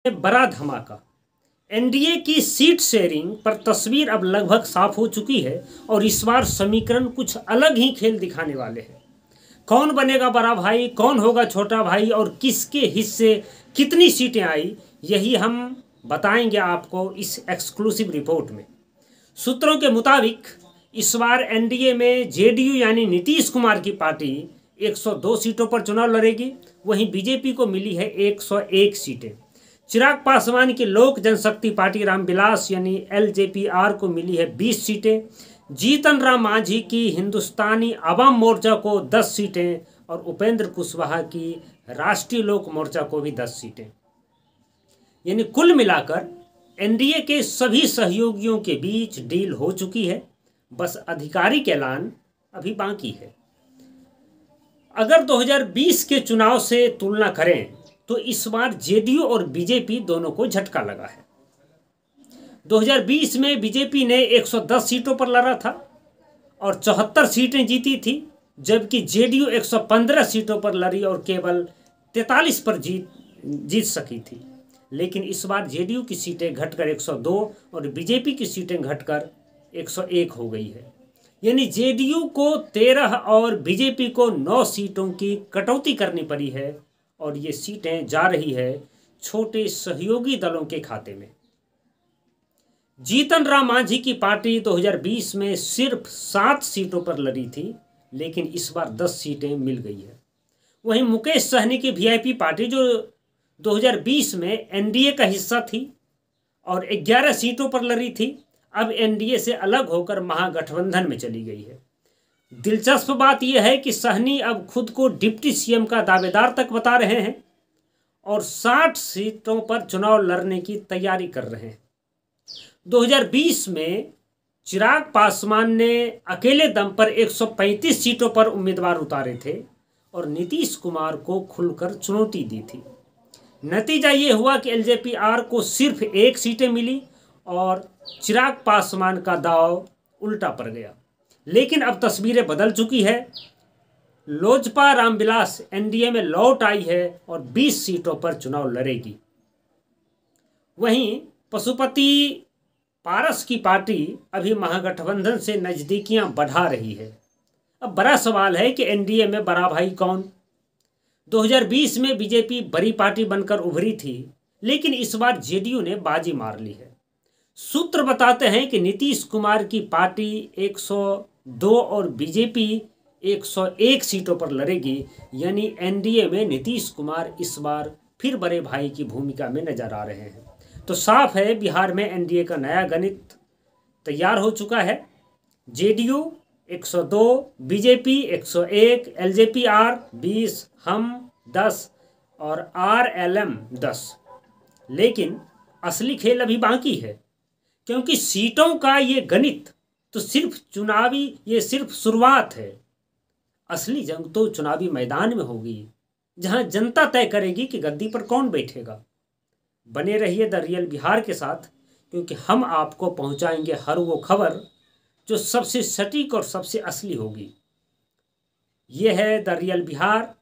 बड़ा धमाका। एनडीए की सीट शेयरिंग पर तस्वीर अब लगभग साफ हो चुकी है और इस बार समीकरण कुछ अलग ही खेल दिखाने वाले हैं। कौन बनेगा बड़ा भाई, कौन होगा छोटा भाई और किसके हिस्से कितनी सीटें आई, यही हम बताएंगे आपको इस एक्सक्लूसिव रिपोर्ट में। सूत्रों के मुताबिक इस बार एनडीए में जेडीयू यानी नीतीश कुमार की पार्टी 102 सीटों पर चुनाव लड़ेगी, वहीं बीजेपी को मिली है 101 सीटें। चिराग पासवान की लोक जनशक्ति पार्टी रामविलास यानी एलजेपीआर को मिली है 20 सीटें। जीतन राम मांझी की हिंदुस्तानी आवाम मोर्चा को 10 सीटें और उपेंद्र कुशवाहा की राष्ट्रीय लोक मोर्चा को भी 10 सीटें। यानी कुल मिलाकर एनडीए के सभी सहयोगियों के बीच डील हो चुकी है, बस आधिकारिक ऐलान अभी बाकी है। अगर 2020 के चुनाव से तुलना करें तो इस बार जेडीयू और बीजेपी दोनों को झटका लगा है। 2020 में बीजेपी ने 110 सीटों पर लड़ा था और 74 सीटें जीती थी, जबकि जेडीयू 115 सीटों पर लड़ी और केवल 43 पर जीत सकी थी। लेकिन इस बार जेडीयू की सीटें घटकर 102 और बीजेपी की सीटें घटकर 101 हो गई है। यानी जेडीयू को 13 और बीजेपी को 9 सीटों की कटौती करनी पड़ी है और ये सीटें जा रही है छोटे सहयोगी दलों के खाते में। जीतन राम मांझी की पार्टी 2020 में सिर्फ 7 सीटों पर लड़ी थी, लेकिन इस बार 10 सीटें मिल गई है। वहीं मुकेश सहनी की वीआईपी पार्टी जो 2020 में एनडीए का हिस्सा थी और 11 सीटों पर लड़ी थी, अब एनडीए से अलग होकर महागठबंधन में चली गई है। दिलचस्प बात यह है कि सहनी अब खुद को डिप्टी सीएम का दावेदार तक बता रहे हैं और 60 सीटों पर चुनाव लड़ने की तैयारी कर रहे हैं। 2020 में चिराग पासवान ने अकेले दम पर 135 सीटों पर उम्मीदवार उतारे थे और नीतीश कुमार को खुलकर चुनौती दी थी। नतीजा ये हुआ कि एलजेपीआर को सिर्फ 1 सीटें मिली और चिराग पासवान का दांव उल्टा पड़ गया। लेकिन अब तस्वीरें बदल चुकी है। लोजपा रामविलास एनडीए में लौट आई है और 20 सीटों पर चुनाव लड़ेगी। वहीं पशुपति पारस की पार्टी अभी महागठबंधन से नजदीकियां बढ़ा रही है। अब बड़ा सवाल है कि एनडीए में बड़ा भाई कौन। 2020 में बीजेपी बड़ी पार्टी बनकर उभरी थी, लेकिन इस बार जेडीयू ने बाजी मार ली है। सूत्र बताते हैं कि नीतीश कुमार की पार्टी 102 और बीजेपी 101 सीटों पर लड़ेगी। यानी एनडीए में नीतीश कुमार इस बार फिर बड़े भाई की भूमिका में नजर आ रहे हैं। तो साफ है बिहार में एनडीए का नया गणित तैयार हो चुका है। जेडीयू 102, बीजेपी 101, एलजेपीआर 20, हम 10 और आरएलएम 10। लेकिन असली खेल अभी बाकी है, क्योंकि सीटों का ये गणित तो ये सिर्फ शुरुआत है। असली जंग तो चुनावी मैदान में होगी, जहां जनता तय करेगी कि गद्दी पर कौन बैठेगा। बने रहिए द रियल बिहार के साथ, क्योंकि हम आपको पहुंचाएंगे हर वो खबर जो सबसे सटीक और सबसे असली होगी। ये है द रियल बिहार,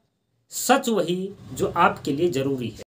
सच वही जो आपके लिए जरूरी है।